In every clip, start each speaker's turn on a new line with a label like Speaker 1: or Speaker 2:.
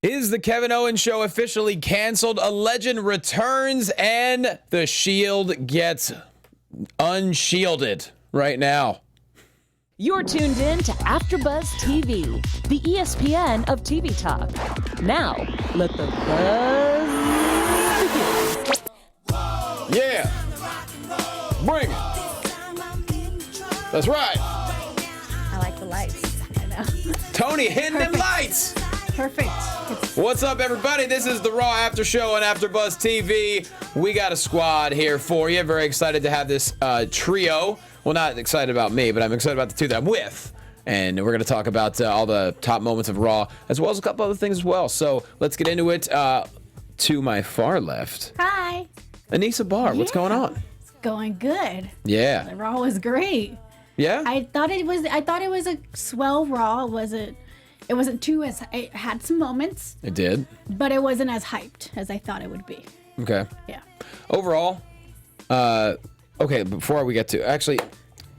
Speaker 1: Is the Kevin Owens show officially canceled? A legend returns and the Shield gets unshielded right now.
Speaker 2: You're tuned in to AfterBuzz TV, the ESPN of TV talk. Now, let the buzz begin.
Speaker 1: Yeah. Bring it. That's right.
Speaker 3: I like the lights. I know.
Speaker 1: Tony, hitting them lights.
Speaker 3: Perfect.
Speaker 1: What's up, everybody? This is the RAW Aftershow on AfterBuzz TV. We got a squad here for you. Very excited to have this trio. Well, not excited about me, but I'm excited about the two that I'm with. And we're going to talk about all the top moments of Raw, as well as a couple other things as well. So let's get into it. To my far left,
Speaker 3: Hi.
Speaker 1: Anissa Barr. What's going on?
Speaker 3: It's going good.
Speaker 1: Yeah.
Speaker 3: The Raw was great.
Speaker 1: Yeah?
Speaker 3: I thought it was a swell Raw. It wasn't too as it had some moments,
Speaker 1: It did.
Speaker 3: but it wasn't as hyped as I thought it would be.
Speaker 1: Okay.
Speaker 3: Yeah.
Speaker 1: Overall, okay, before we get to, actually,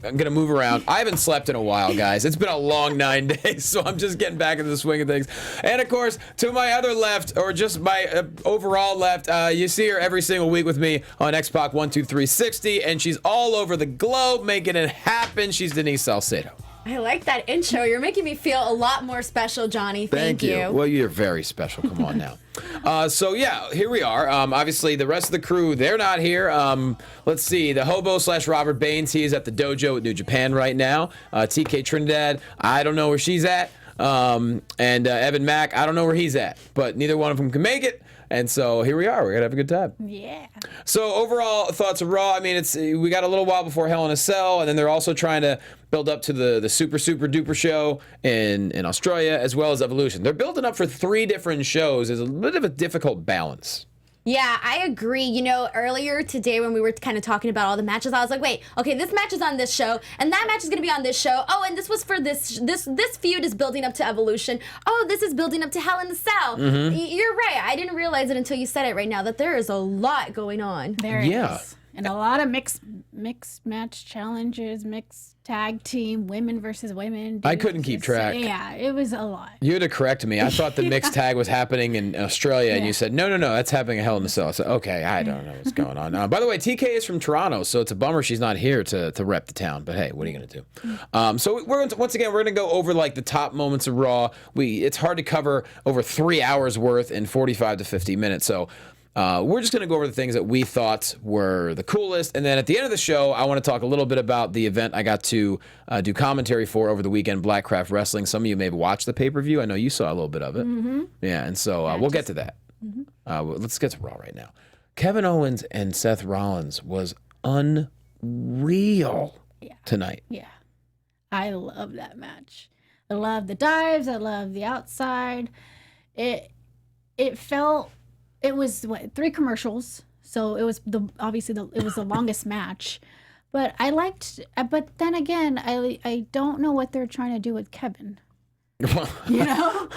Speaker 1: I'm going to move around. I haven't slept in a while, guys. It's been a long 9 days, so I'm just getting back into the swing of things. And, of course, to my other left, or just my overall left, you see her every single week with me on Xbox 12360, and she's all over the globe making it happen. She's Denise Salcedo.
Speaker 4: I like that intro. You're making me feel a lot more special, Johnny. Thank you.
Speaker 1: Well, you're very special. Come on now. So, yeah, here we are. Obviously, the rest of the crew, they're not here. Let's see. The hobo / Robert Baines, he is at the dojo at New Japan right now. TK Trinidad, I don't know where she's at. And Evan Mack, I don't know where he's at. But neither one of them can make it. And so here we are. We're going to have a good time.
Speaker 3: Yeah.
Speaker 1: So overall thoughts of Raw. I mean, we got a little while before Hell in a Cell, and then they're also trying to build up to the super duper show in Australia, as well as Evolution. They're building up for 3 different shows. It's a bit of a difficult balance.
Speaker 4: Yeah, I agree. You know, earlier today when we were kind of talking about all the matches, I was like, wait, okay, this match is on this show, and that match is going to be on this show. Oh, and this was for this feud is building up to Evolution. Oh, this is building up to Hell in the Cell.
Speaker 1: Mm-hmm.
Speaker 4: You're right. I didn't realize it until you said it right now, that there is a lot going on.
Speaker 3: There it is. And a lot of mixed match challenges, mixed tag team, women versus women.
Speaker 1: I couldn't keep track.
Speaker 3: Yeah, it was a lot.
Speaker 1: You had to correct me. I thought the mixed tag was happening in Australia, and you said, no, that's happening at Hell in a Cell. I said, okay, I don't know what's going on. By the way, TK is from Toronto, so it's a bummer she's not here to rep the town. But hey, what are you going to do? So we're going to go over like the top moments of Raw. It's hard to cover over 3 hours worth in 45 to 50 minutes. So we're just going to go over the things that we thought were the coolest. And then at the end of the show, I want to talk a little bit about the event I got to do commentary for over the weekend, Blackcraft Wrestling. Some of you may have watched the pay-per-view. I know you saw a little bit of it. Mm-hmm. Yeah, and so we'll get to that. Mm-hmm. Let's get to Raw right now. Kevin Owens and Seth Rollins was unreal tonight.
Speaker 3: Yeah. I love that match. I love the dives. I love the outside. It felt... It was 3 commercials, so it was it was the longest match, but I liked. But then again, I don't know what they're trying to do with Kevin. You know,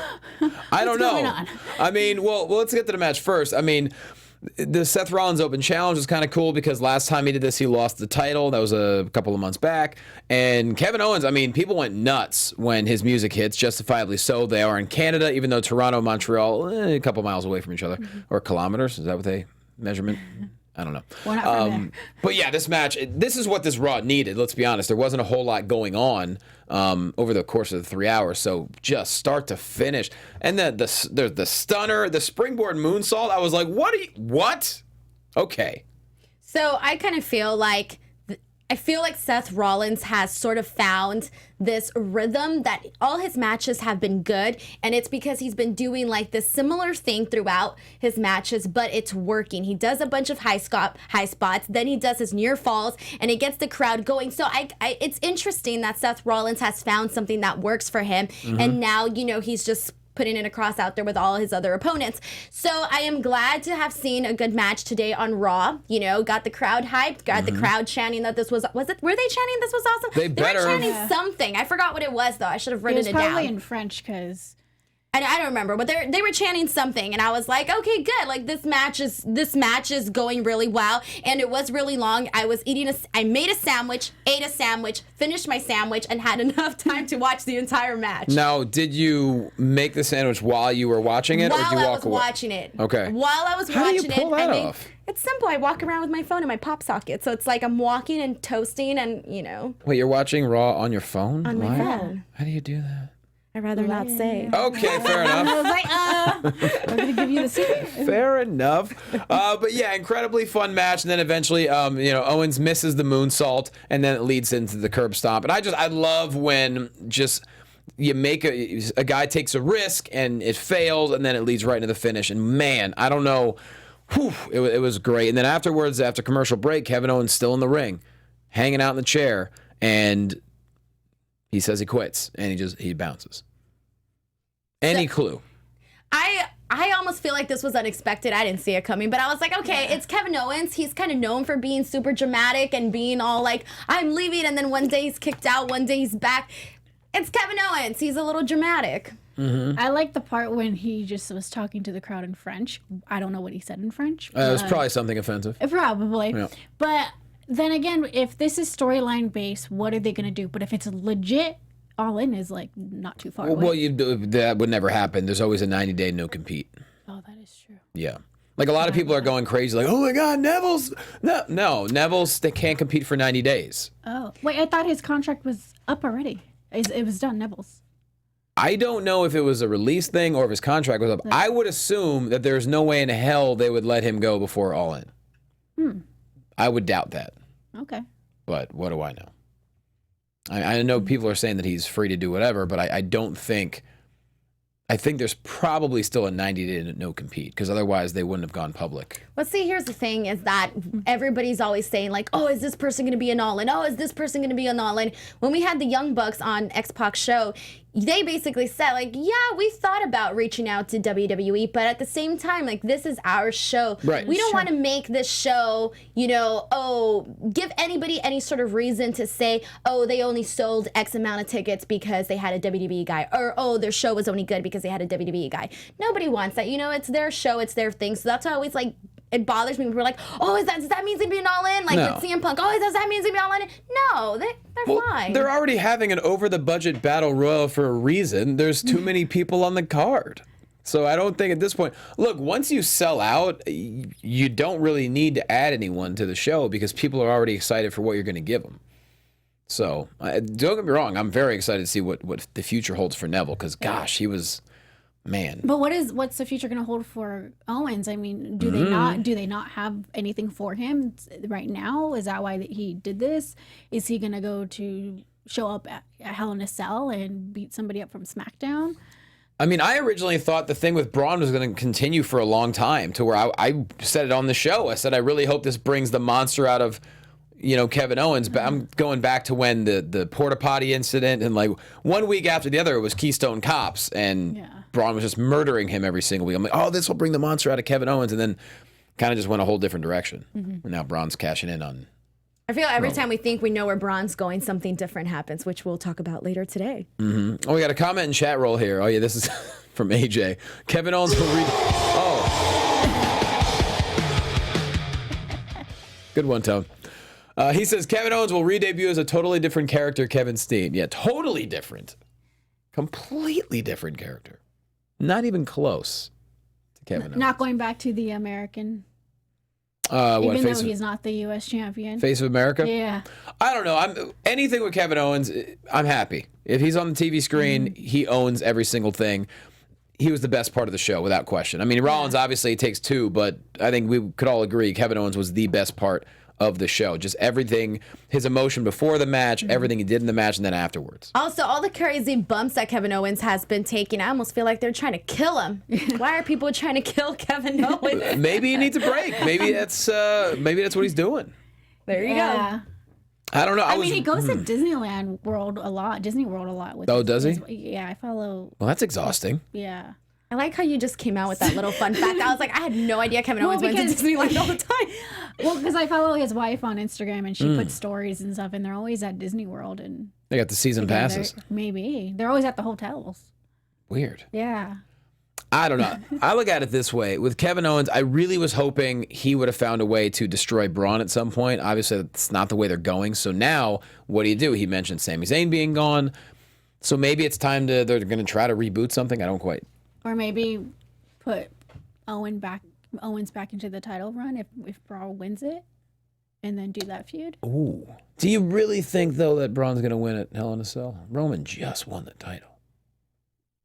Speaker 1: I don't know.
Speaker 3: What's going on?
Speaker 1: I mean, well, let's get to the match first. I mean, the Seth Rollins Open Challenge was kind of cool because last time he did this, he lost the title. That was a couple of months back. And Kevin Owens, I mean, people went nuts when his music hits, justifiably so. They are in Canada, even though Toronto and Montreal, a couple miles away from each other, or kilometers. Is that what they measurement? I don't know.
Speaker 3: We're not from there.
Speaker 1: But yeah, this match, this is what this Raw needed. Let's be honest. There wasn't a whole lot going on over the course of the 3 hours. So just start to finish. And then the stunner, the springboard moonsault. I was like, what? Okay.
Speaker 4: So I kind of feel like Seth Rollins has sort of found this rhythm that all his matches have been good, and it's because he's been doing like this similar thing throughout his matches, but it's working. He does a bunch of high spots, then he does his near falls, and it gets the crowd going. So it's interesting that Seth Rollins has found something that works for him, and now, he's just putting it across out there with all his other opponents. So I am glad to have seen a good match today on Raw. Got the crowd hyped, got the crowd chanting that this was it? Were they chanting this was awesome?
Speaker 1: They better
Speaker 4: were chanting something. I forgot what it was though. I should have written it down.
Speaker 3: It was probably in French because
Speaker 4: I don't remember, but they were chanting something, and I was like, okay, good. Like this match is going really well, and it was really long. I made a sandwich, ate a sandwich, finished my sandwich, and had enough time to watch the entire match.
Speaker 1: Now, did you make the sandwich while you were watching it, or did you walk away?
Speaker 4: Watching it.
Speaker 1: Okay.
Speaker 4: While I was
Speaker 1: How
Speaker 4: watching
Speaker 1: do you pull that off?
Speaker 4: It's simple. I walk around with my phone in my pop socket, so it's like I'm walking and toasting, and
Speaker 1: Wait, you're watching Raw on your phone?
Speaker 4: on my phone.
Speaker 1: How do you do that?
Speaker 4: I'd rather not say.
Speaker 1: Okay, fair enough.
Speaker 3: I was like, we're gonna give you the secret.
Speaker 1: Fair enough. But yeah, incredibly fun match. And then eventually, Owens misses the moonsault, and then it leads into the curb stomp. And I love when just you make a guy takes a risk and it fails, and then it leads right into the finish. And man, I don't know. Whew, it was great. And then afterwards, after commercial break, Kevin Owens still in the ring, hanging out in the chair, and he says he quits, and he bounces. Any clue?
Speaker 4: I almost feel like this was unexpected. I didn't see it coming, but I was like, okay, it's Kevin Owens. He's kind of known for being super dramatic and being all like, I'm leaving, and then one day he's kicked out, one day he's back. It's Kevin Owens. He's a little dramatic.
Speaker 3: I like the part when he just was talking to the crowd in French. I don't know what he said in French.
Speaker 1: It was probably something offensive.
Speaker 3: Probably.
Speaker 1: Yeah.
Speaker 3: But then again, if this is storyline based, what are they going to do? But if it's legit, All In is like not too far away.
Speaker 1: Well, that would never happen. There's always a 90-day no compete.
Speaker 3: Oh, that is true.
Speaker 1: Yeah. Like a lot of people are going crazy, like, oh my God, Neville's. No, Neville's, they can't compete for 90 days.
Speaker 3: Oh, wait, I thought his contract was up already. It was done, Neville's.
Speaker 1: I don't know if it was a release thing or if his contract was up. I would assume that there's no way in hell they would let him go before All In. I would doubt that.
Speaker 3: Okay.
Speaker 1: But what do I know? I know people are saying that he's free to do whatever, but I don't think... I think there's probably still a 90-day no compete, because otherwise they wouldn't have gone public.
Speaker 4: But see, here's the thing, is that everybody's always saying, like, oh, is this person going to be an All-In? Oh, is this person going to be an All-In? When we had the Young Bucks on X-Pac's show, they basically said, like, yeah, we thought about reaching out to WWE, but at the same time, like, this is our show.
Speaker 1: Right.
Speaker 4: We don't want to make this show, give anybody any sort of reason to say, oh, they only sold X amount of tickets because they had a WWE guy, or, oh, their show was only good because they had a WWE guy. Nobody wants that. It's their show, it's their thing. So that's why I always, like, it bothers me when people are like, oh, does that mean he's going to be an All-In? Like,
Speaker 1: No.
Speaker 4: with CM Punk, oh, does that mean he's going to be All-In? No, they're fine.
Speaker 1: They're already having an over-the-budget battle royal for a reason. There's too many people on the card. So I don't think at this point... Look, once you sell out, you don't really need to add anyone to the show because people are already excited for what you're going to give them. So, don't get me wrong, I'm very excited to see what the future holds for Neville because, gosh, he was... Man.
Speaker 3: But what's the future going to hold for Owens? I mean, do they not have anything for him right now? Is that why he did this? Is he going to go to show up at Hell in a Cell and beat somebody up from SmackDown?
Speaker 1: I mean, I originally thought the thing with Braun was going to continue for a long time to where I said it on the show. I said, I really hope this brings the monster out of, Kevin Owens. But I'm going back to when the porta potty incident and like 1 week after the other, it was Keystone Cops and Braun was just murdering him every single week. I'm like, oh, this will bring the monster out of Kevin Owens. And then kind of just went a whole different direction. And now Braun's cashing in on...
Speaker 4: I feel every time we think we know where Braun's going, something different happens, which we'll talk about later today.
Speaker 1: Oh, we got a comment in chat roll here. Oh, yeah, this is from AJ. Kevin Owens will read... Oh. Good one, Tone. He says, Kevin Owens will re-debut as a totally different character, Kevin Steen. Yeah, totally different. Completely different character. Not even close to Kevin Owens.
Speaker 3: Not going back to the American...
Speaker 1: Even
Speaker 3: though he's not the U.S. champion.
Speaker 1: Face of America?
Speaker 3: Yeah.
Speaker 1: I don't know. Anything with Kevin Owens, I'm happy. If he's on the TV screen, he owns every single thing. He was the best part of the show, without question. I mean, Rollins obviously takes two, but I think we could all agree Kevin Owens was the best part of the show. Just everything, his emotion before the match, everything he did in the match, and then afterwards.
Speaker 4: Also, all the crazy bumps that Kevin Owens has been taking, I almost feel like they're trying to kill him. Why are people trying to kill Kevin Owens?
Speaker 1: Maybe he needs a break. Maybe that's what he's doing.
Speaker 4: There you go.
Speaker 1: I don't know.
Speaker 3: I mean, he goes to Disney World a lot. With
Speaker 1: does he?
Speaker 3: Yeah, I follow.
Speaker 1: Well, that's exhausting.
Speaker 3: Yeah.
Speaker 4: I like how you just came out with that little fun fact. I was like, I had no idea Kevin Owens went to Disneyland all the time.
Speaker 3: Well, because I follow his wife on Instagram, and she puts stories and stuff, and they're always at Disney World. And
Speaker 1: they got the season passes.
Speaker 3: Maybe. They're always at the hotels.
Speaker 1: Weird.
Speaker 3: Yeah.
Speaker 1: I don't know. I look at it this way. With Kevin Owens, I really was hoping he would have found a way to destroy Braun at some point. Obviously, that's not the way they're going. So now, what do? He mentioned Sami Zayn being gone. So maybe it's time they're going to try to reboot something. I don't quite.
Speaker 3: Or maybe put Owens back into the title run if Braun wins it, and then do that feud.
Speaker 1: Ooh. Do you really think, though, that Braun's going to win at Hell in a Cell? Roman just won the title.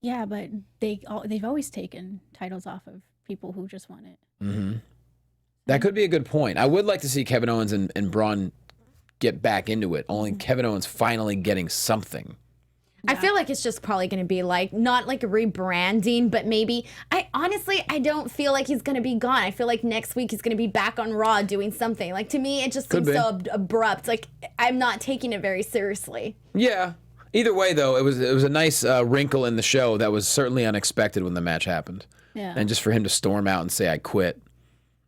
Speaker 3: Yeah, but they've always taken titles off of people who just won it.
Speaker 1: Mm-hmm. That could be a good point. I would like to see Kevin Owens and Braun get back into it. Only Kevin Owens finally getting something.
Speaker 4: I feel like it's just probably going to be like, not like a rebranding, but maybe, I don't feel like he's going to be gone. I feel like next week he's going to be back on Raw doing something. Like, to me, it just seems so abrupt. Like, I'm not taking it very seriously.
Speaker 1: Yeah. Either way, though, it was a nice wrinkle in the show that was certainly unexpected when the match happened.
Speaker 3: Yeah.
Speaker 1: And just for him to storm out and say, I quit.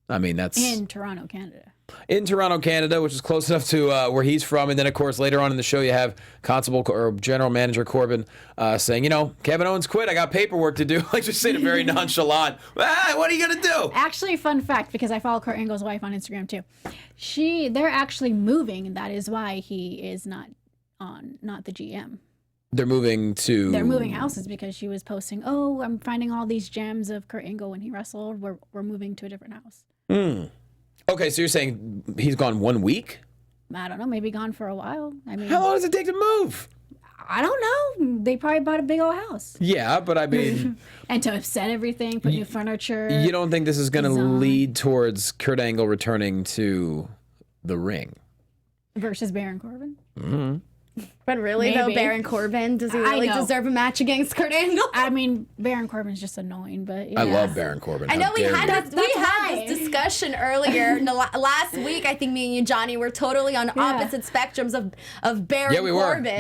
Speaker 1: I mean, that's...
Speaker 3: In Toronto, Canada.
Speaker 1: In Toronto, Canada, which is close enough to where he's from. And then, of course, later on in the show, you have Constable or General Manager Corbin saying, Kevin Owens quit. I got paperwork to do. Like, just saying it very nonchalant. What are you going to do?
Speaker 3: Actually, fun fact, because I follow Kurt Angle's wife on Instagram, too. They're actually moving. That is why he is not the GM.
Speaker 1: They're moving
Speaker 3: houses because she was posting, oh, I'm finding all these gems of Kurt Angle when he wrestled. We're moving to a different house.
Speaker 1: Okay, so you're saying he's gone 1 week?
Speaker 3: I don't know, maybe gone for a while. I mean,
Speaker 1: how long does it take to move?
Speaker 3: I don't know. They probably bought a big old house.
Speaker 1: Yeah, but I mean...
Speaker 3: And to upset everything, put new furniture.
Speaker 1: You don't think this is going to lead towards Kurt Angle returning to the ring?
Speaker 3: Versus Baron Corbin?
Speaker 1: Mm-hmm.
Speaker 4: But really, though, Baron Corbin, does he really deserve a match against Kurt Angle?
Speaker 3: I mean, Baron Corbin's just annoying, but yeah.
Speaker 1: I love Baron Corbin.
Speaker 4: I know we had this discussion earlier. Last week, I think me and you, Johnny, were totally on opposite spectrums of Baron Corbin.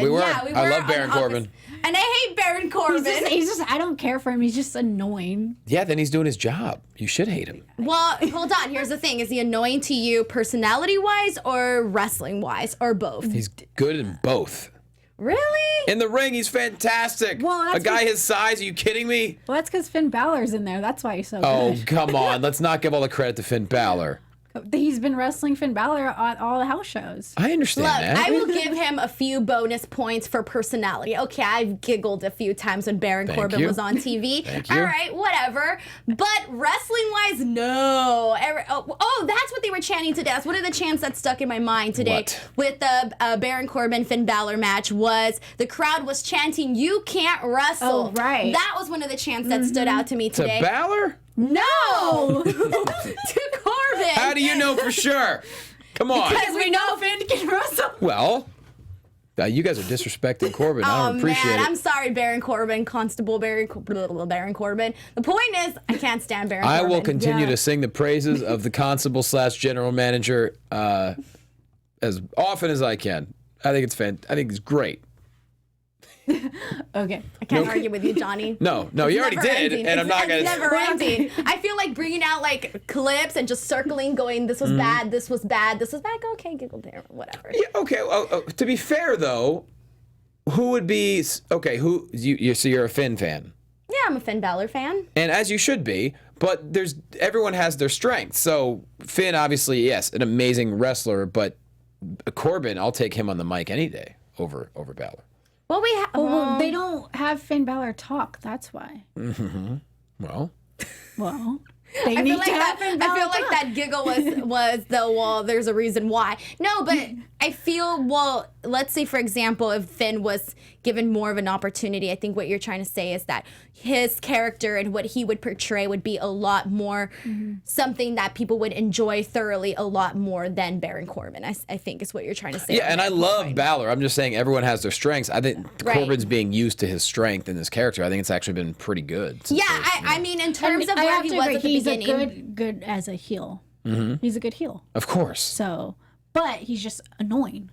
Speaker 1: We were.
Speaker 4: Yeah, we were.
Speaker 1: I love Baron Corbin.
Speaker 4: And I hate Baron Corbin.
Speaker 3: He's just, I don't care for him. He's just annoying.
Speaker 1: Yeah, then he's doing his job. You should hate him.
Speaker 4: Well, hold on. Here's the thing. Is he annoying to you personality-wise or wrestling-wise or both?
Speaker 1: He's good in both.
Speaker 4: Really?
Speaker 1: In the ring, he's fantastic.
Speaker 3: Well,
Speaker 1: a guy his size, are you kidding me?
Speaker 3: Well, that's because Finn Balor's in there. That's why he's so good.
Speaker 1: Oh, come on. Let's not give all the credit to Finn Balor.
Speaker 3: He's been wrestling Finn Balor on all the house shows.
Speaker 1: I understand that.
Speaker 4: I will give him a few bonus points for personality. Okay, I've giggled a few times when Baron Corbin was on TV. All right, whatever. But wrestling-wise, no. Oh, that's what they were chanting today. That's one of the chants that stuck in my mind today with the Baron Corbin-Finn Balor match was the crowd was chanting, "You can't wrestle."
Speaker 3: Oh, right.
Speaker 4: That was one of the chants that stood out to me today.
Speaker 1: To Balor?
Speaker 4: No! To Corbin!
Speaker 1: How do you know for sure? Come on.
Speaker 3: Because we know Finn can wrestle.
Speaker 1: Well, you guys are disrespecting Corbin. I don't appreciate it.
Speaker 4: I'm sorry, Baron Corbin, Constable Baron Corbin. The point is, I can't stand Baron Corbin.
Speaker 1: I will continue to sing the praises of the Constable / General Manager as often as I can. I think it's great.
Speaker 3: Okay.
Speaker 4: I can't argue with you, Johnny.
Speaker 1: No, you already did, and I'm not going to...
Speaker 4: It's never ending. I feel like bringing out, like, clips and just circling, going, this was bad, this was bad, this was bad. Okay, giggle there, whatever.
Speaker 1: Yeah, okay. To be fair, though, who would be... Okay, so you're a Finn fan.
Speaker 4: Yeah, I'm a Finn Balor fan.
Speaker 1: And as you should be, but everyone has their strengths. So Finn, obviously, yes, an amazing wrestler, but Corbin, I'll take him on the mic any day over Balor.
Speaker 3: Well, they don't have Finn Balor talk. That's why.
Speaker 1: Mm-hmm. Well,
Speaker 3: they need to have Finn Balor
Speaker 4: I feel like that giggle was there's a reason why. No, but I feel, let's say, for example, if Finn was given more of an opportunity, I think what you're trying to say is that his character and what he would portray would be a lot more something that people would enjoy thoroughly a lot more than Baron Corbin, I think is what you're trying to say.
Speaker 1: Yeah, and I love Balor. I'm just saying everyone has their strengths. I think Corbin's being used to his strength in his character. I think it's actually been pretty good.
Speaker 4: Yeah, I mean, in terms of where he was at the beginning.
Speaker 3: He's good as a heel. Mm-hmm. He's a good heel.
Speaker 1: Of course.
Speaker 3: So, but he's just annoying.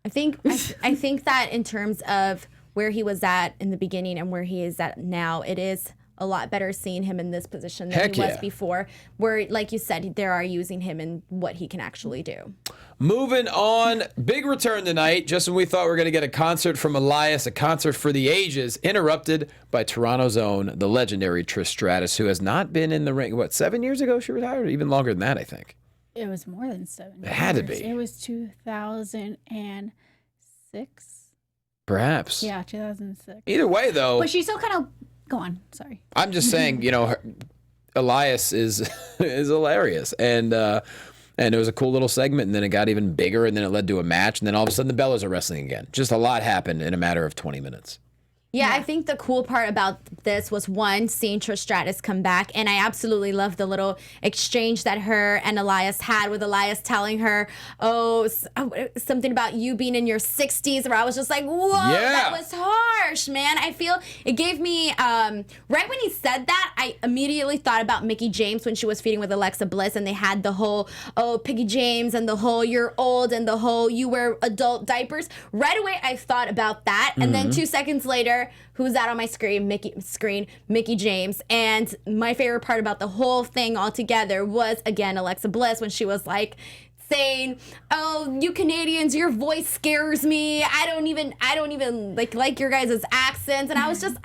Speaker 4: I think that in terms of where he was at in the beginning and where he is at now, it is a lot better seeing him in this position than
Speaker 1: Heck
Speaker 4: he was
Speaker 1: yeah.
Speaker 4: before, where, like you said, they are using him in what he can actually do.
Speaker 1: Moving on, big return tonight. Just when we thought we were going to get a concert from Elias, a concert for the ages, interrupted by Toronto's own, the legendary Trish Stratus, who has not been in the ring. What, 7 years ago she retired? Even longer than that, I think.
Speaker 3: It was more than 7 years.
Speaker 1: It had to be.
Speaker 3: It was 2006.
Speaker 1: Perhaps.
Speaker 3: Yeah, 2006.
Speaker 1: Either way, though,
Speaker 3: But she still kind of... Go on. Sorry.
Speaker 1: I'm just saying, Elias is hilarious, and it was a cool little segment, and then it got even bigger, and then it led to a match, and then all of a sudden the Bellas are wrestling again. Just a lot happened in a matter of 20 minutes.
Speaker 4: Yeah, I think the cool part about this was, one, seeing Trish Stratus come back, and I absolutely loved the little exchange that her and Elias had, with Elias telling her, something about you being in your 60s, where I was just like, whoa, that was harsh, man. I feel it gave me, right when he said that, I immediately thought about Mickie James when she was feuding with Alexa Bliss, and they had the whole, Piggy James, and the whole, you're old, and the whole, you wear adult diapers. Right away, I thought about that, and then 2 seconds later, who's that on my screen? Mickie James. And my favorite part about the whole thing altogether was, again, Alexa Bliss, when she was like saying, "Oh, you Canadians, your voice scares me. I don't even like your guys' accents." And I was just,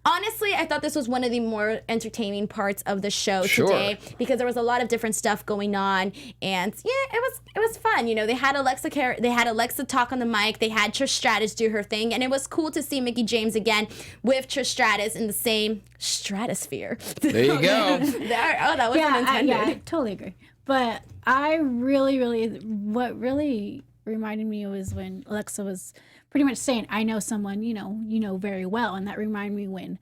Speaker 4: honestly, I thought this was one of the more entertaining parts of the show today, because there was a lot of different stuff going on, and yeah, it was fun. They had Alexa talk on the mic, they had Trish Stratus do her thing, and it was cool to see Mickie James again with Trish Stratus in the same stratosphere.
Speaker 1: There you go.
Speaker 4: That wasn't intended.
Speaker 3: I totally agree. But I what really reminded me was when Alexa was pretty much saying, I know someone you know very well. And that reminded me when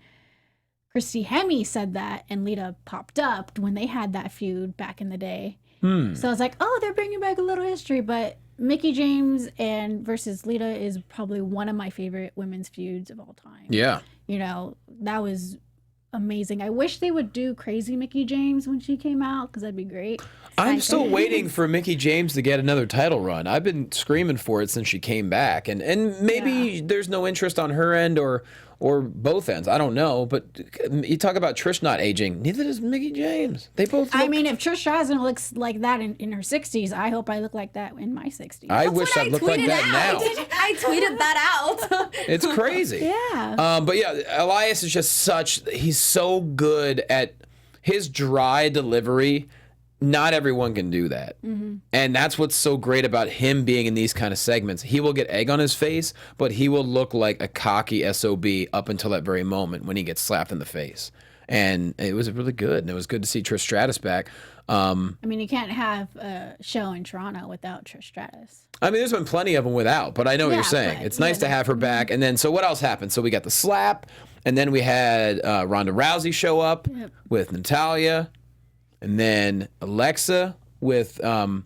Speaker 3: Christy Hemme said that and Lita popped up when they had that feud back in the day. So I was like, oh, they're bringing back a little history. But Mickie James versus Lita is probably one of my favorite women's feuds of all time.
Speaker 1: Yeah.
Speaker 3: That was amazing. I wish they would do Crazy Mickie James when she came out, because that'd be great.
Speaker 1: I'm still waiting for Mickie James to get another title run. I've been screaming for it since she came back, and maybe there's no interest on her end or both ends. I don't know, but you talk about Trish not aging. Neither does Mickie James. They both.
Speaker 3: I mean, if Trish Stratus looks like that in her 60s, I hope I look like that in my 60s.
Speaker 1: I wish I looked like that now.
Speaker 4: I tweeted that out.
Speaker 1: It's crazy.
Speaker 3: Yeah.
Speaker 1: But yeah, Elias is just he's so good at his dry delivery. Not everyone can do that. And that's what's so great about him being in these kind of segments. He will get egg on his face, but he will look like a cocky SOB up until that very moment when he gets slapped in the face. And it was really good. And it was good to see Trish Stratus back.
Speaker 3: I mean, you can't have a show in Toronto without Trish Stratus.
Speaker 1: I mean, there's been plenty of them without, but I know what you're saying.
Speaker 3: but,
Speaker 1: It's nice to have her back. And then, so what else happened? So we got the slap, and then we had Ronda Rousey show up with Natalya. And then Alexa with the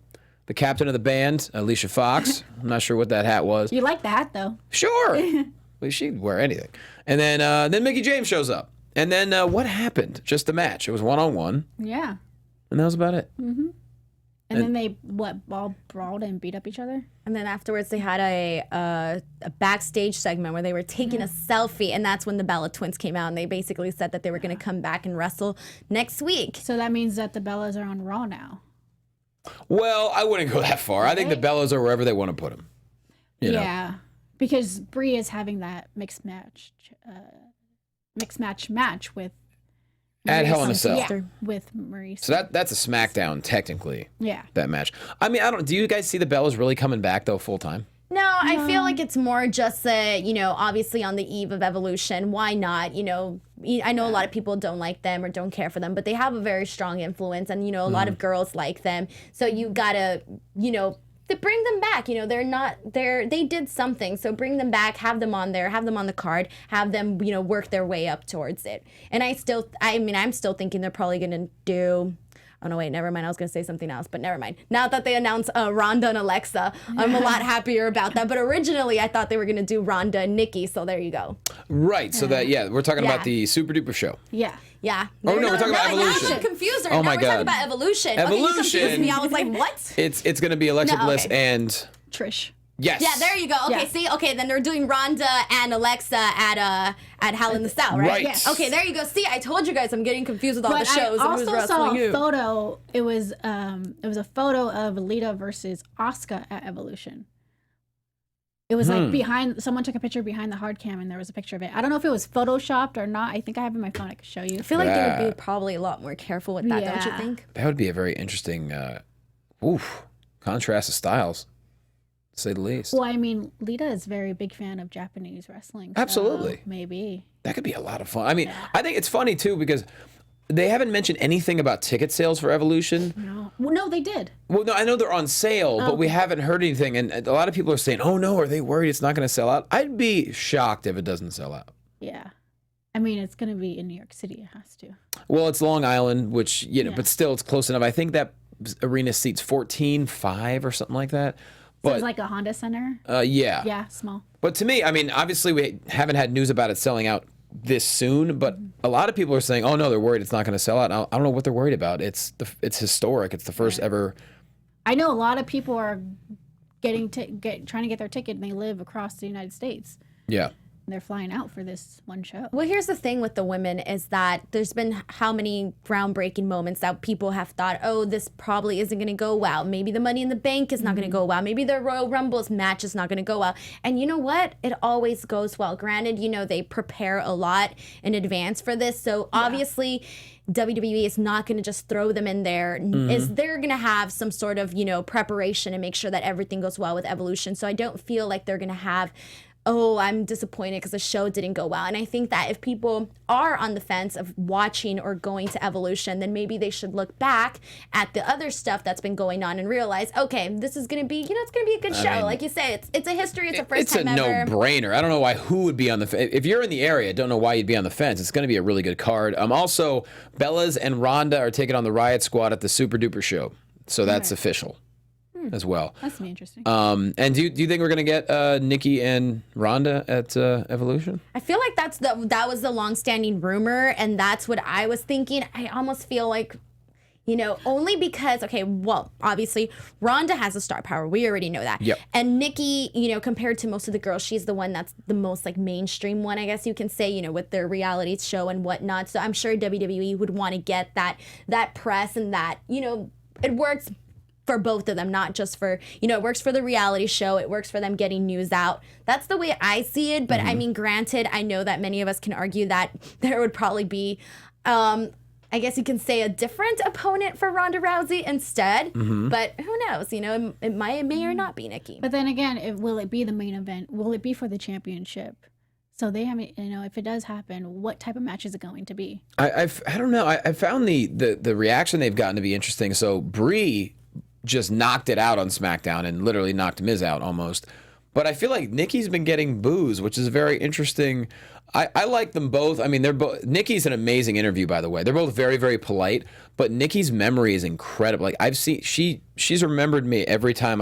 Speaker 1: captain of the band, Alicia Fox. I'm not sure what that hat was.
Speaker 3: You like the hat, though.
Speaker 1: Sure. Well, she'd wear anything. And then Mickie James shows up. And then what happened? Just the match. It was one-on-one.
Speaker 3: Yeah.
Speaker 1: And that was about it.
Speaker 3: And then they, all brawled and beat up each other?
Speaker 4: And then afterwards, they had a backstage segment where they were taking a selfie, and that's when the Bella Twins came out, and they basically said that they were going to come back and wrestle next week.
Speaker 3: So that means that the Bellas are on Raw now.
Speaker 1: Well, I wouldn't go that far. I think the Bellas are wherever they want to put them.
Speaker 3: Yeah. Because Brie is having that mixed match with
Speaker 1: At Hell in a Cell.
Speaker 3: Yeah, with Maurice.
Speaker 1: So that's a SmackDown, technically.
Speaker 3: Yeah.
Speaker 1: That match. I mean, do you guys see the Bellas really coming back, though, full time?
Speaker 4: No, I feel like it's more just obviously on the eve of Evolution. Why not? I know a lot of people don't like them or don't care for them, but they have a very strong influence, and a lot of girls like them. So you gotta, to bring them back. They did something, so bring them back, have them on there, have them on the card, have them, work their way up towards it. And I'm still thinking they're probably gonna do. Oh, no, wait, never mind. I was going to say something else, but never mind. Now that they announced Ronda and Alexa, I'm a lot happier about that. But originally, I thought they were going to do Ronda and Nikki, so there you go.
Speaker 1: Right, so we're talking about the Super Duper show.
Speaker 3: Yeah.
Speaker 4: Yeah.
Speaker 1: Oh, no, we're talking about Evolution.
Speaker 4: Now I'm confused.
Speaker 1: Oh, my
Speaker 4: We're
Speaker 1: God.
Speaker 4: talking about Evolution.
Speaker 1: Evolution.
Speaker 4: Okay, you confused me. I was like, what?
Speaker 1: It's going to be Alexa
Speaker 4: No,
Speaker 1: Bliss
Speaker 4: okay.
Speaker 1: and
Speaker 3: Trish.
Speaker 1: Yes.
Speaker 4: Yeah, there you go. Okay,
Speaker 3: Yeah.
Speaker 4: see? Okay, then they're doing Ronda and Alexa at Hell in the Cell, right?
Speaker 1: Right.
Speaker 3: Yes.
Speaker 4: Okay, there you go. See, I told you guys I'm getting confused with all the
Speaker 3: But
Speaker 4: shows.
Speaker 3: I
Speaker 4: and who's
Speaker 3: also saw
Speaker 4: wrestling
Speaker 3: a
Speaker 4: who.
Speaker 3: photo. It was a photo of Lita versus Asuka at Evolution. It was like behind. Someone took a picture behind the hard cam, and there was a picture of it. I don't know if it was photoshopped or not. I think I have it in my phone. I could show you.
Speaker 4: I feel like they would
Speaker 1: Yeah.
Speaker 4: be probably a lot more careful with that, don't you
Speaker 3: Yeah.
Speaker 4: think?
Speaker 1: That would be a very interesting contrast of styles, to say the least.
Speaker 3: Well, I mean, Lita is a very big fan of Japanese wrestling. So
Speaker 1: Absolutely.
Speaker 3: maybe.
Speaker 1: That could be a lot of fun. I mean, I think it's funny too because they haven't mentioned anything about ticket sales for Evolution.
Speaker 3: No. Well, no, they did.
Speaker 1: Well, no, I know they're on sale, but we haven't heard anything. And a lot of people are saying, "Oh no, are they worried it's not going to sell out?" I'd be shocked if it doesn't sell out.
Speaker 3: Yeah. I mean, it's going to be in New York City. It has to.
Speaker 1: Well, it's Long Island, which
Speaker 3: Yeah.
Speaker 1: but still, it's close enough. I think that arena seats 14,500 or something like that.
Speaker 3: So
Speaker 1: But
Speaker 3: it's like a Honda Center.
Speaker 1: yeah.
Speaker 3: Yeah, small.
Speaker 1: But to me, I mean, obviously we haven't had news about it selling out this soon, but a lot of people are saying, "Oh no, they're worried it's not going to sell out." I don't know what they're worried about. It's historic. It's the first ever.
Speaker 3: I know a lot of people are trying to get their ticket, and they live across the United States.
Speaker 1: Yeah.
Speaker 3: And they're flying out for this one show.
Speaker 4: Well, here's the thing with the women is that there's been how many groundbreaking moments that people have thought, oh, this probably isn't going to go well. Maybe the Money in the Bank is not going to go well. Maybe the Royal Rumble's match is not going to go well. And you know what? It always goes well. Granted, they prepare a lot in advance for this. So obviously, WWE is not going to just throw them in there. They're going to have some sort of, preparation and make sure that everything goes well with Evolution. So I don't feel like they're going to have, oh, I'm disappointed because the show didn't go well. And I think that if people are on the fence of watching or going to Evolution, then maybe they should look back at the other stuff that's been going on and realize, okay, this is going to be, it's going to be a good show.
Speaker 1: mean,
Speaker 4: like you say, it's a history. It's a first
Speaker 1: It's
Speaker 4: time
Speaker 1: a
Speaker 4: ever.
Speaker 1: no-brainer. I don't know who would be on the fence. If you're in the area, don't know why you'd be on the fence. It's going to be a really good card. Also, Bellas and Ronda are taking on the Riot Squad at the Super Duper show. So that's official as well.
Speaker 3: That's gonna be interesting.
Speaker 1: And do you think we're going to get Nikki and Ronda at Evolution?
Speaker 4: I feel like that was the long-standing rumor, and that's what I was thinking. I almost feel like, only because, okay, well, obviously, Ronda has the star power. We already know that.
Speaker 1: Yep.
Speaker 4: And Nikki, compared to most of the girls, she's the one that's the most, like, mainstream one, I guess you can say, with their reality show and whatnot. So I'm sure WWE would want to get that press and that, it works for both of them, not just for, it works for the reality show. It works for them getting news out. That's the way I see it. But I mean, granted, I know that many of us can argue that there would probably be, I guess you can say, a different opponent for Ronda Rousey instead. But who knows? It may or not be Nikki.
Speaker 3: But then again, will it be the main event? Will it be for the championship? So they haven't, if it does happen, what type of match is it going to be?
Speaker 1: I don't know. I found the reaction they've gotten to be interesting. So Brie just knocked it out on SmackDown and literally knocked Miz out almost. But I feel like Nikki's been getting boos, which is very interesting. I like them both. I mean, they're both. Nikki's an amazing interview, by the way. They're both very, very polite. But Nikki's memory is incredible. Like I've seen, she's remembered me every time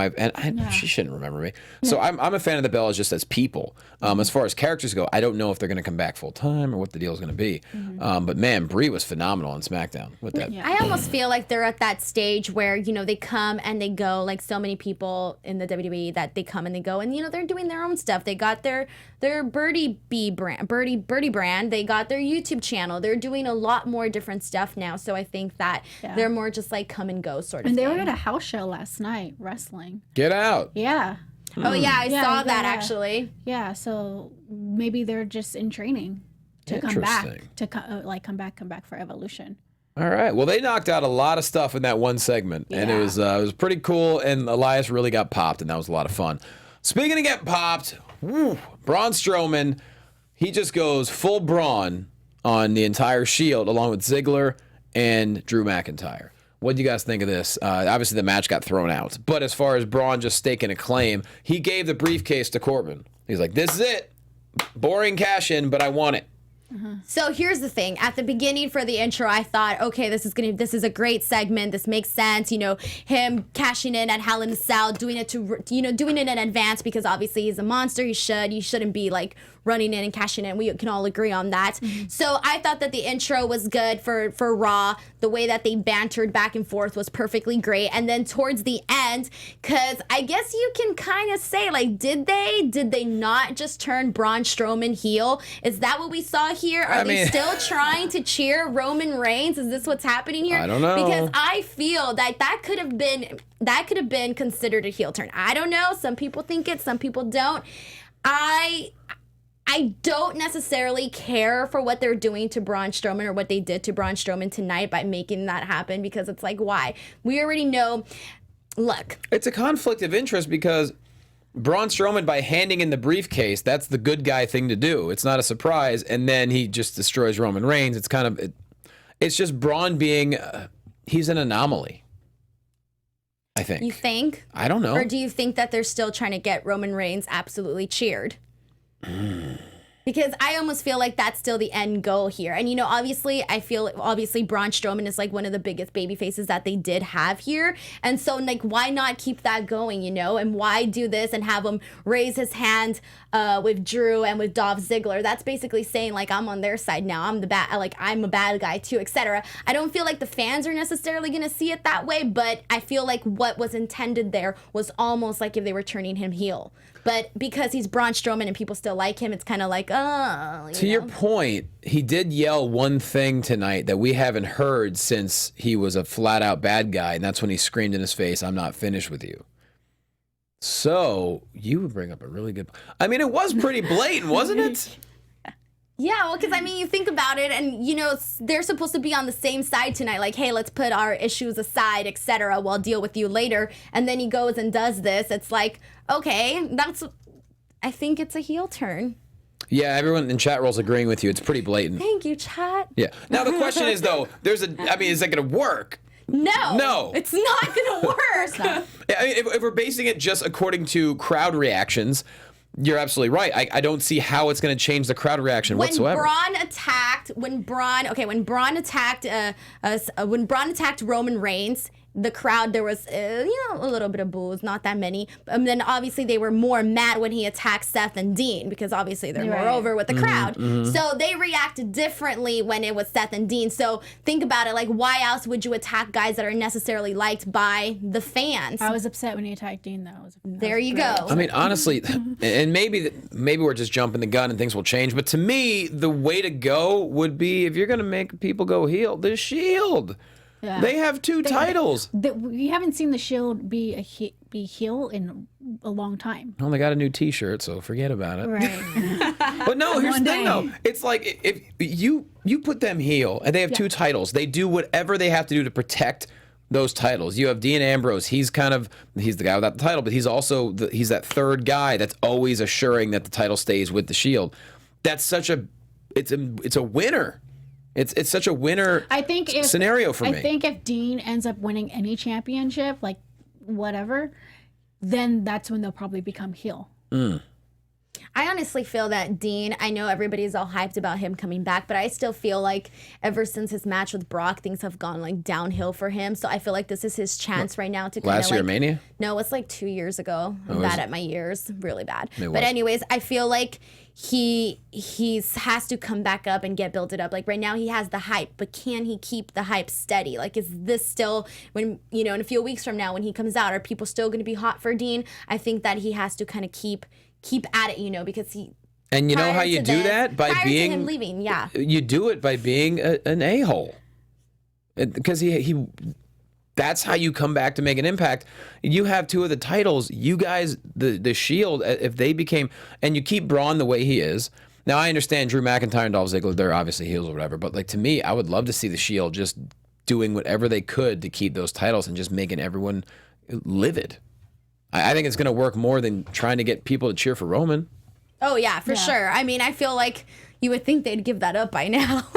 Speaker 1: she shouldn't remember me. So I'm a fan of the Bellas just as people. As far as characters go, I don't know if they're going to come back full time or what the deal is going to be. But man, Brie was phenomenal on SmackDown with that.
Speaker 4: I almost feel like they're at that stage where, they come and they go, like so many people in the WWE that they come and they go and, they're doing their own stuff. They got their Birdie brand. They got their YouTube channel. They're doing a lot more different stuff now. So I think that they're more just like come and go sort of
Speaker 3: And they
Speaker 4: thing.
Speaker 3: were at a house show last night wrestling.
Speaker 1: Get out.
Speaker 3: Yeah.
Speaker 4: Oh, yeah, I saw that
Speaker 3: yeah.
Speaker 4: actually.
Speaker 3: Yeah, so maybe they're just in training to come back
Speaker 1: Interesting.
Speaker 3: come back for Evolution.
Speaker 1: All right. Well, they knocked out a lot of stuff in that one segment, and it was pretty cool. And Elias really got popped, and that was a lot of fun. Speaking of getting popped, Braun Strowman, he just goes full Braun on the entire Shield, along with Ziggler and Drew McIntyre. What do you guys think of this? Obviously, the match got thrown out, but as far as Braun just staking a claim, he gave the briefcase to Corbin. He's like, "This is it. Boring cash in, but I want it."
Speaker 4: So here's the thing. At the beginning for the intro, I thought, okay, this is a great segment. This makes sense. You know, him cashing in at Hell in a Cell, doing it in advance because obviously he's a monster. He shouldn't be like running in and cashing in. We can all agree on that. So I thought that the intro was good for Raw. The way that they bantered back and forth was perfectly great. And then towards the end, because I guess you can kind of say, like, did they not just turn Braun Strowman heel? Is that what we saw here? Are they still trying to cheer Roman Reigns? Is this what's happening here?
Speaker 1: I don't know.
Speaker 4: Because I feel that could have been considered a heel turn. I don't know. Some people think it, some people don't. I don't necessarily care for what they're doing to Braun Strowman or what they did to Braun Strowman tonight by making that happen, because it's like, why? We already know. Look.
Speaker 1: It's a conflict of interest because Braun Strowman, by handing in the briefcase, that's the good guy thing to do. It's not a surprise. And then he just destroys Roman Reigns. It's kind of, it's just Braun being, he's an anomaly, I think.
Speaker 4: You think?
Speaker 1: I don't know.
Speaker 4: Or do you think that they're still trying to get Roman Reigns absolutely cheered? Because I almost feel like that's still the end goal here. And, you know, obviously Braun Strowman is like one of the biggest baby faces that they did have here. And so, like, why not keep that going, you know? And why do this and have him raise his hand with Drew and with Dolph Ziggler? That's basically saying, like, I'm on their side now. I'm a bad guy too, etc. I don't feel like the fans are necessarily going to see it that way, but I feel like what was intended there was almost like if they were turning him heel. But because he's Braun Strowman and people still like him, it's kind of like, To
Speaker 1: your point, he did yell one thing tonight that we haven't heard since he was a flat-out bad guy, and that's when he screamed in his face, "I'm not finished with you." So, you would bring up a really good... I mean, it was pretty blatant, wasn't it?
Speaker 4: Yeah, well, because, I mean, you think about it, and, you know, they're supposed to be on the same side tonight, like, hey, let's put our issues aside, etc. We'll deal with you later. And then he goes and does this. It's like, okay, I think it's a heel turn.
Speaker 1: Yeah, everyone in chat roll's agreeing with you. It's pretty blatant.
Speaker 4: Thank you, chat.
Speaker 1: Yeah. Now, the question is, though, is that going to work?
Speaker 4: No. It's not going to work.
Speaker 1: Yeah, I mean, if we're basing it just according to crowd reactions, you're absolutely right. I don't see how it's going to change the crowd reaction whatsoever.
Speaker 4: When Braun attacked Roman Reigns, the crowd, there was a little bit of boos, not that many. And then obviously they were more mad when he attacked Seth and Dean, because obviously they're more over with the crowd. So they reacted differently when it was Seth and Dean. So think about it, like, why else would you attack guys that are necessarily liked by the fans?
Speaker 3: I was upset when he attacked Dean, though.
Speaker 4: There you go.
Speaker 1: I mean, honestly, and maybe we're just jumping the gun and things will change, but to me, the way to go would be, if you're going to make people go heel, the Shield. Yeah. They have two titles.
Speaker 3: We haven't seen the Shield be heel in a long time.
Speaker 1: Well, they got a new T-shirt, so forget about it.
Speaker 3: Right.
Speaker 1: But no, here's the thing, though. It's like, if you put them heel and they have two titles, they do whatever they have to do to protect those titles. You have Dean Ambrose. He's the guy without the title, but he's also he's that third guy that's always assuring that the title stays with the Shield. That's such it's a winner. It's such a winner scenario for me.
Speaker 3: I think if Dean ends up winning any championship, like whatever, then that's when they'll probably become heel.
Speaker 4: I honestly feel that Dean, I know everybody's all hyped about him coming back, but I still feel like ever since his match with Brock, things have gone like downhill for him. So I feel like this is his chance right now to kind of
Speaker 1: last year Mania?
Speaker 4: No, it's like 2 years ago. I'm bad at my years, really bad. But anyways, I feel like he has to come back up and get built up. Like right now he has the hype, but can he keep the hype steady? Like, is this still, when, you know, in a few weeks from now when he comes out, are people still going to be hot for Dean? I think that he has to kind of keep at it, you know, because he.
Speaker 1: And you know how you do that? By being
Speaker 4: him leaving, yeah.
Speaker 1: You do it by being an a-hole, because he. That's how you come back to make an impact. You have two of the titles. You guys, the Shield, if they became, and you keep Braun the way he is. Now I understand Drew McIntyre and Dolph Ziggler, they're obviously heels or whatever, but like to me, I would love to see the Shield just doing whatever they could to keep those titles and just making everyone livid. I think it's going to work more than trying to get people to cheer for Roman.
Speaker 4: Oh, yeah, for sure. I mean, I feel like you would think they'd give that up by now.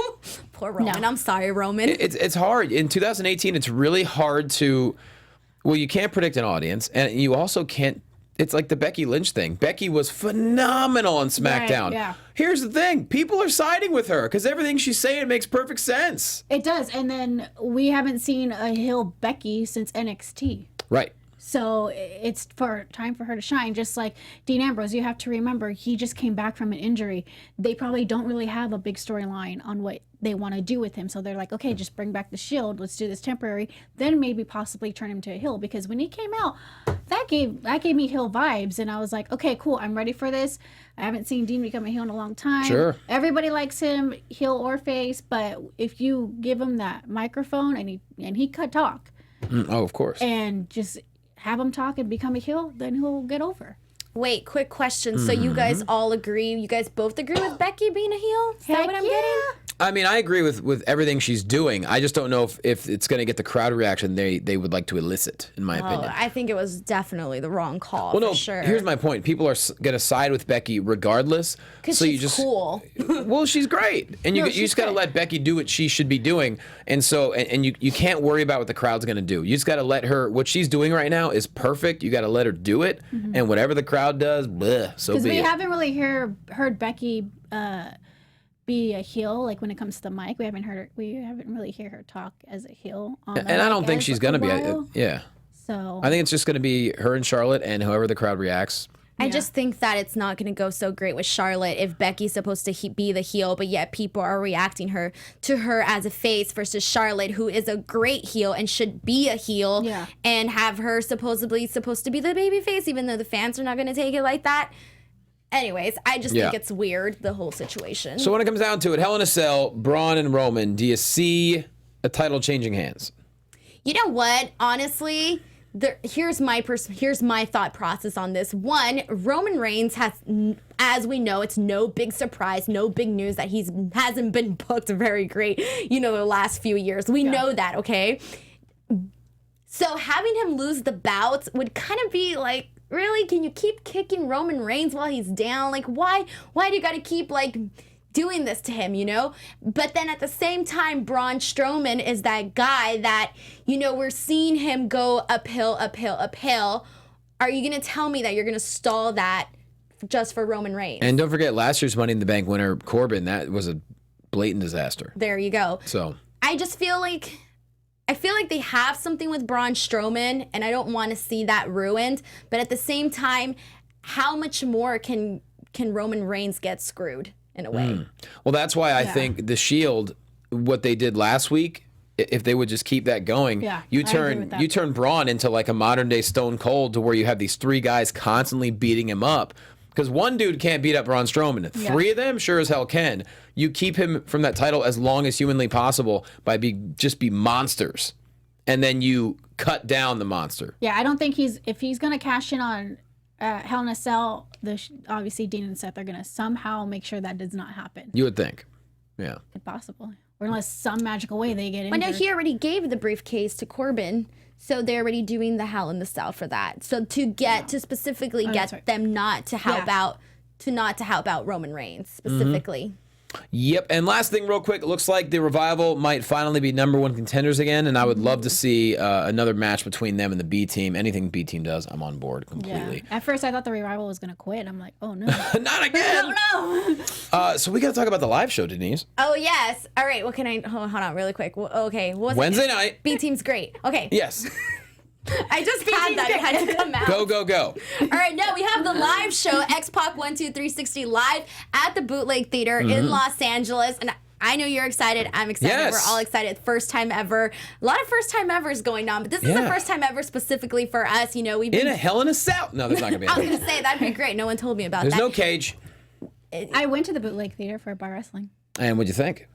Speaker 4: Poor Roman. No. I'm sorry, Roman.
Speaker 1: It's hard. In 2018, it's really hard to... Well, you can't predict an audience, and you also can't it's like the Becky Lynch thing. Becky was phenomenal on SmackDown.
Speaker 3: Right, yeah.
Speaker 1: Here's the thing. People are siding with her because everything she's saying makes perfect sense.
Speaker 3: It does. And then we haven't seen a heel Becky since NXT.
Speaker 1: Right.
Speaker 3: So it's time for her to shine. Just like Dean Ambrose, you have to remember, he just came back from an injury. They probably don't really have a big storyline on what they want to do with him. So they're like, okay, just bring back the Shield. Let's do this temporary. Then maybe possibly turn him to a heel. Because when he came out, that gave me heel vibes. And I was like, okay, cool. I'm ready for this. I haven't seen Dean become a heel in a long time.
Speaker 1: Sure.
Speaker 3: Everybody likes him, heel or face. But if you give him that microphone and he could talk.
Speaker 1: Oh, of course.
Speaker 3: And just have him talk and become a heel, then he'll get over.
Speaker 4: Wait, quick question. So you guys all agree? You guys both agree with Becky being a heel? Is that what I'm getting?
Speaker 1: I mean, I agree with everything she's doing. I just don't know if it's going to get the crowd reaction they would like to elicit, in my opinion.
Speaker 4: I think it was definitely the wrong call.
Speaker 1: Well, no,
Speaker 4: for sure.
Speaker 1: here's my point. People are going to side with Becky regardless.
Speaker 4: Because
Speaker 1: so
Speaker 4: she's
Speaker 1: you just,
Speaker 4: cool.
Speaker 1: Well, she's great. And you just got to let Becky do what she should be doing. And so, and you can't worry about what the crowd's going to do. You just got to let her, what she's doing right now is perfect. You got to let her do it. And whatever the crowd does, bleh, so be it.
Speaker 3: Because we haven't really heard Becky be a heel, like when it comes to the mic. We haven't really heard her talk as a heel on the
Speaker 1: And I
Speaker 3: mic
Speaker 1: don't think
Speaker 3: as
Speaker 1: she's
Speaker 3: a
Speaker 1: going to be.
Speaker 3: while.
Speaker 1: Yeah.
Speaker 3: So
Speaker 1: I think it's just going to be her and Charlotte and however the crowd reacts.
Speaker 4: I just think that it's not going to go so great with Charlotte if Becky's supposed to be the heel, but yet people are reacting to her as a face versus Charlotte, who is a great heel and should be a heel, and have her supposed to be the baby face, even though the fans are not going to take it like that. Anyways, I just think it's weird, the whole situation.
Speaker 1: So when it comes down to it, Hell in a Cell, Braun and Roman, do you see a title changing hands?
Speaker 4: You know what? Honestly, here's my thought process on this. One, Roman Reigns has, as we know, it's no big surprise, no big news that hasn't been booked very great, the last few years. We know that, okay? So having him lose the bouts would kind of be like, really? Can you keep kicking Roman Reigns while he's down? Like, why do you got to keep, doing this to him, But then at the same time, Braun Strowman is that guy that, we're seeing him go uphill. Are you going to tell me that you're going to stall that just for Roman Reigns?
Speaker 1: And don't forget, last year's Money in the Bank winner, Corbin, that was a blatant disaster.
Speaker 4: There you go.
Speaker 1: So
Speaker 4: I just feel like they have something with Braun Strowman, and I don't want to see that ruined. But at the same time, how much more can Roman Reigns get screwed in a way?
Speaker 1: Well, that's why I think the Shield, what they did last week, if they would just keep that going, you turn Braun into like a modern day Stone Cold, to where you have these three guys constantly beating him up. Because one dude can't beat up Braun Strowman. Three of them sure as hell can. You keep him from that title as long as humanly possible by just be monsters. And then you cut down the monster. Yeah,
Speaker 3: I don't think if he's going to cash in on Hell in a Cell, obviously Dean and Seth are going to somehow make sure that does not happen.
Speaker 1: You would think. Yeah.
Speaker 3: Impossible. Or unless some magical way they get in.
Speaker 4: But no, he already gave the briefcase to Corbin. So they're already doing the Hell in the Cell for that. So to specifically get them not to help out Roman Reigns specifically.
Speaker 1: Yep. And last thing real quick, it looks like the Revival might finally be #1 contenders again, and I would love to see another match between them and the B team. Anything B team does, I'm on board completely.
Speaker 3: At first I thought the Revival was going to quit. I'm like, oh no.
Speaker 1: Not again.
Speaker 4: No.
Speaker 1: So we got to talk about the live show, Denise.
Speaker 4: Oh yes. All right. What can I hold on really quick? Okay.
Speaker 1: Wednesday night.
Speaker 4: B team's great. Okay.
Speaker 1: Yes.
Speaker 4: I just had that. It had to come out.
Speaker 1: Go.
Speaker 4: All right, now we have the live show, X-Pac 12360 live at the Bootleg Theater in Los Angeles. And I know you're excited. I'm excited.
Speaker 1: Yes.
Speaker 4: We're all excited. First time ever. A lot of first time evers going on, but this is the first time ever specifically for us. We've been...
Speaker 1: In a Hell in a Cell. No, there's not going to be
Speaker 4: I was going to say, that'd be great. No one told me about
Speaker 1: There's
Speaker 4: that.
Speaker 1: no cage.
Speaker 3: I went to the Bootleg Theater for bar wrestling.
Speaker 1: And what'd you think?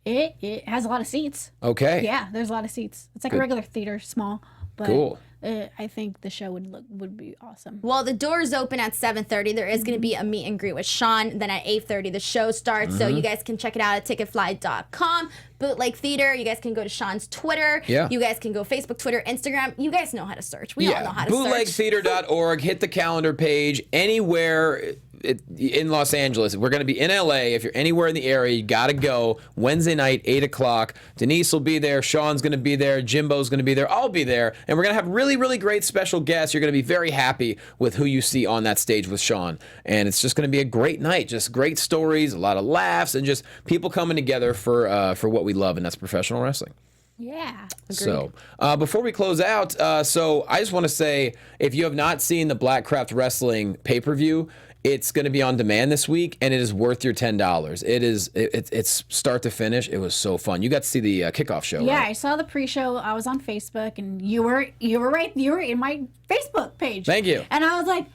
Speaker 3: It has a lot of seats.
Speaker 1: Okay.
Speaker 3: Yeah, there's a lot of seats. It's like a regular theater, small. But
Speaker 1: cool.
Speaker 3: I think the show would be awesome.
Speaker 4: Well, the doors open at 7:30. There is going to be a meet and greet with Sean. Then at 8:30, the show starts. So you guys can check it out at ticketfly.com. Bootleg Theater. You guys can go to Sean's Twitter.
Speaker 1: Yeah.
Speaker 4: You guys can go Facebook, Twitter, Instagram. You guys know how to search. We all know how to search.
Speaker 1: Bootlegtheater.org. Hit the calendar page. Anywhere in Los Angeles. We're going to be in LA. If you're anywhere in the area, you got to go. Wednesday night, 8 o'clock. Denise will be there. Sean's going to be there. Jimbo's going to be there. I'll be there. And we're going to have really, really great special guests. You're going to be very happy with who you see on that stage with Sean. And it's just going to be a great night. Just great stories, a lot of laughs, and just people coming together for what we love, and that's professional wrestling.
Speaker 3: Yeah.
Speaker 4: Agreed.
Speaker 1: So, before we close out, so I just want to say, if you have not seen the Blackcraft Wrestling pay-per-view, it's going to be on demand this week, and it is worth your $10. It's start to finish. It was so fun. You got to see the kickoff show,
Speaker 3: Yeah,
Speaker 1: right?
Speaker 3: I saw the pre-show. I was on Facebook, and you were right. You were in my Facebook page.
Speaker 1: Thank you.
Speaker 3: And I was like,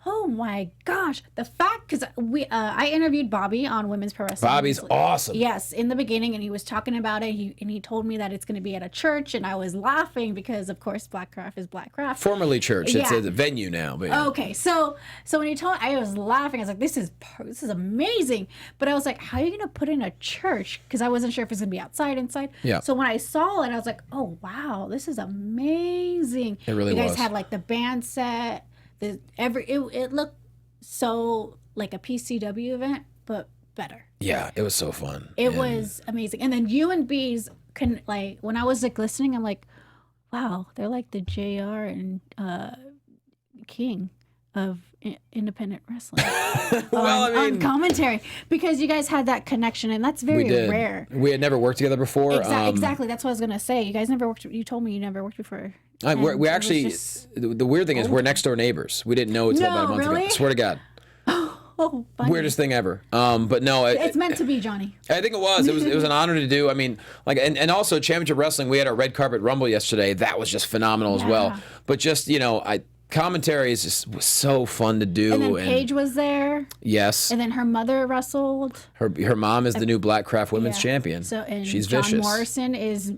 Speaker 3: oh my gosh, the fact, because I interviewed Bobby on Women's Pro Wrestling.
Speaker 1: Bobby's awesome.
Speaker 3: Yes, in the beginning, and he was talking about it. He told me that it's going to be at a church, and I was laughing because, of course, Blackcraft is Blackcraft.
Speaker 1: Formerly church. It's
Speaker 3: Yeah.
Speaker 1: a venue now. But yeah.
Speaker 3: Okay, so when he told, I was laughing. I was like, "This is amazing," but I was like, "How are you gonna put in a church?" Because I wasn't sure if it's gonna be outside, inside.
Speaker 1: Yeah.
Speaker 3: So when I saw it, I was like, "Oh wow, this is amazing!"
Speaker 1: It really
Speaker 3: you guys
Speaker 1: was.
Speaker 3: had like the band set. It looked so like a PCW event, but better.
Speaker 1: Yeah, it was so fun.
Speaker 3: It was amazing. And then you and Bees can, like, when I was like listening, I'm like, wow, they're like the JR and King of independent wrestling.
Speaker 1: Well,
Speaker 3: on commentary, because you guys had that connection, and that's very
Speaker 1: we did.
Speaker 3: rare.
Speaker 1: We had never worked together before.
Speaker 3: Exactly. That's what I was gonna say. You guys never worked. You told me you never worked before.
Speaker 1: We
Speaker 3: And it
Speaker 1: actually,
Speaker 3: was just-
Speaker 1: the weird thing is we're next door neighbors. We didn't know until
Speaker 3: No,
Speaker 1: about a month
Speaker 3: really?
Speaker 1: ago. Swear to God.
Speaker 3: oh, funny.
Speaker 1: Weirdest thing ever. But no,
Speaker 3: It's meant to be, Johnny.
Speaker 1: I think it was. It was an honor to do. I mean, like, and also Championship Wrestling. We had our red carpet rumble yesterday. That was just phenomenal as well.
Speaker 3: Yeah.
Speaker 1: But just commentary is just was so fun to do.
Speaker 3: And then Paige was there,
Speaker 1: yes,
Speaker 3: and then her mother wrestled.
Speaker 1: her mom is the new Blackcraft Women's
Speaker 3: Yeah.
Speaker 1: Champion.
Speaker 3: So and
Speaker 1: she's
Speaker 3: John
Speaker 1: vicious.
Speaker 3: Morrison is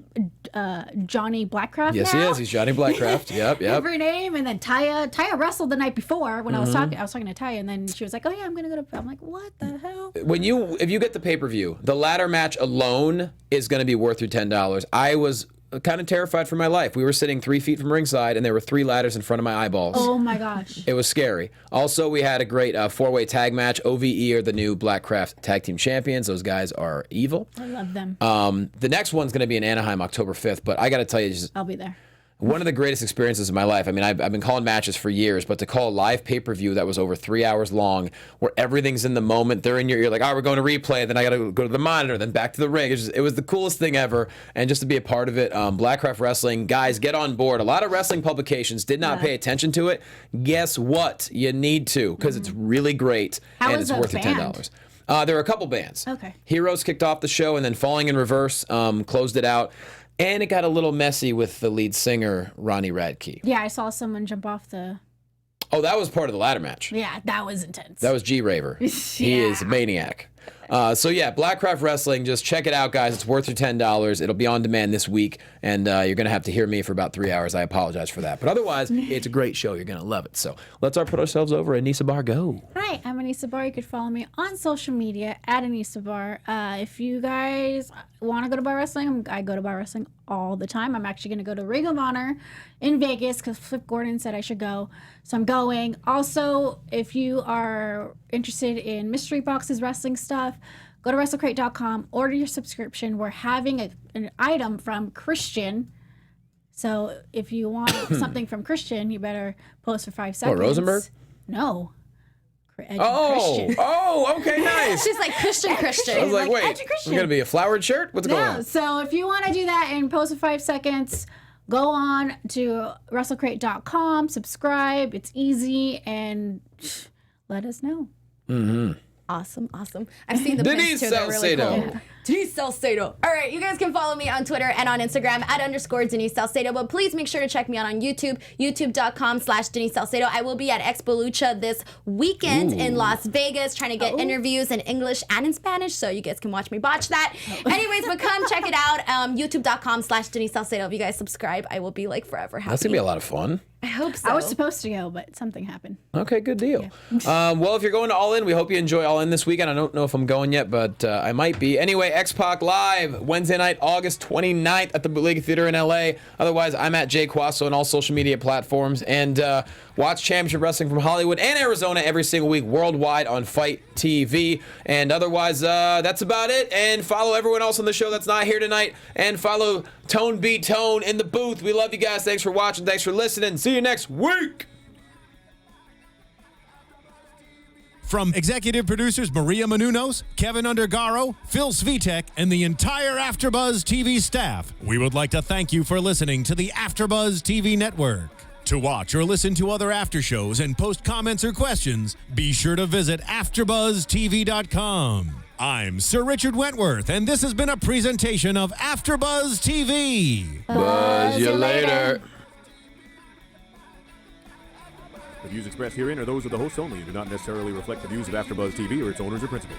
Speaker 3: Johnny Blackcraft.
Speaker 1: Yes,
Speaker 3: now.
Speaker 1: he is. He's Johnny Blackcraft. Yep.
Speaker 3: Every name, and then Taya wrestled the night before when I was
Speaker 1: Mm-hmm.
Speaker 3: talking to Taya, and then she was like, "Oh yeah, I'm gonna go to." I'm like, "What the hell?"
Speaker 1: If you get the pay-per-view, the ladder match alone is going to be worth your $10. I was kind of terrified for my life. We were sitting 3 feet from ringside, and there were 3 ladders in front of my eyeballs.
Speaker 3: Oh my gosh!
Speaker 1: It was scary. Also, we had a great 4-way tag match. OVE are the new Blackcraft Tag Team Champions. Those guys are evil.
Speaker 3: I love them.
Speaker 1: The next one's going to be in Anaheim, October 5th. But I got to tell you, just
Speaker 3: I'll be there.
Speaker 1: one of the greatest experiences of my life. I mean, I've been calling matches for years, but to call a live pay-per-view that was over 3 hours long, where everything's in the moment, they're in your ear, like, oh, we're going to replay, then I got to go to the monitor, then back to the ring. It was the coolest thing ever, and just to be a part of it. Blackcraft Wrestling, guys, get on board. A lot of wrestling publications did not pay attention to it. Guess what? You need to, because it's really great,
Speaker 3: How
Speaker 1: and
Speaker 3: is
Speaker 1: it's
Speaker 3: the
Speaker 1: worth the $10.
Speaker 3: band?
Speaker 1: There were a couple bands.
Speaker 3: Okay.
Speaker 1: Heroes kicked off the show, and then Falling in Reverse closed it out. And it got a little messy with the lead singer, Ronnie Radke.
Speaker 3: Yeah, I saw someone jump off the.
Speaker 1: Oh, that was part of the ladder match.
Speaker 3: Yeah, that was intense.
Speaker 1: That was G-Raver. He is a maniac. So yeah, Blackcraft Wrestling, just check it out, guys. It's worth your $10. It'll be on demand this week, and you're going to have to hear me for about 3 hours. I apologize for that. But otherwise, it's a great show. You're going to love it. So let's put ourselves over. Anissa Barr, go.
Speaker 3: Hi, I'm Anissa Barr. You could follow me on social media at Anissa Barr. If you guys want to go to bar wrestling, I go to bar wrestling all the time. I'm actually going to go to Ring of Honor in Vegas because Flip Gordon said I should go. So I'm going. Also, if you are interested in mystery boxes, wrestling stuff, go to WrestleCrate.com, order your subscription. We're having an item from Christian. So if you want something from Christian, you better post for 5 seconds.
Speaker 1: Rosenberg?
Speaker 3: No. Christian.
Speaker 1: Okay, nice.
Speaker 4: She's like Christian.
Speaker 1: I was like, wait,
Speaker 3: Edgy Christian.
Speaker 1: it's going to be a flowered shirt? What's going
Speaker 3: No,
Speaker 1: on?
Speaker 3: so if you want to do that and post for 5 seconds, go on to WrestleCrate.com, subscribe. It's easy, and let us know.
Speaker 4: Awesome. I've seen the
Speaker 1: Denise
Speaker 4: pins too. They're really
Speaker 1: Salcedo.
Speaker 4: cool. Denise Salcedo. All right, you guys can follow me on Twitter and on Instagram at _Denise Salcedo. But please make sure to check me out on YouTube, youtube.com/Denise Salcedo. I will be at Expo Lucha this weekend in Las Vegas, trying to get interviews in English and in Spanish, so you guys can watch me botch that. Anyways, but come check it out. YouTube.com/Denise Salcedo. If you guys subscribe, I will be like forever happy.
Speaker 1: That's going to be a lot of fun.
Speaker 4: I hope so.
Speaker 3: I was supposed to go, but something happened.
Speaker 1: Okay, good deal. Well, if you're going to All In, we hope you enjoy All In this weekend. I don't know if I'm going yet, but I might be. Anyway, X-Pac Live, Wednesday night, August 29th at the Bootleg Theater in LA. Otherwise, I'm at Jay Quasso on all social media platforms. And watch Championship Wrestling from Hollywood and Arizona every single week worldwide on Fight TV. And otherwise, that's about it. And follow everyone else on the show that's not here tonight. And follow Tone Beat Tone in the booth. We love you guys. Thanks for watching. Thanks for listening. See you next week.
Speaker 5: From executive producers Maria Menounos, Kevin Undergaro, Phil Svitek, and the entire AfterBuzz TV staff, we would like to thank you for listening to the AfterBuzz TV network. To watch or listen to other after shows and post comments or questions, be sure to visit AfterBuzzTV.com. I'm Sir Richard Wentworth, and this has been a presentation of AfterBuzz TV.
Speaker 1: Buzz you later.
Speaker 6: The views expressed herein are those of the hosts only and do not necessarily reflect the views of AfterBuzz TV or its owners or principals.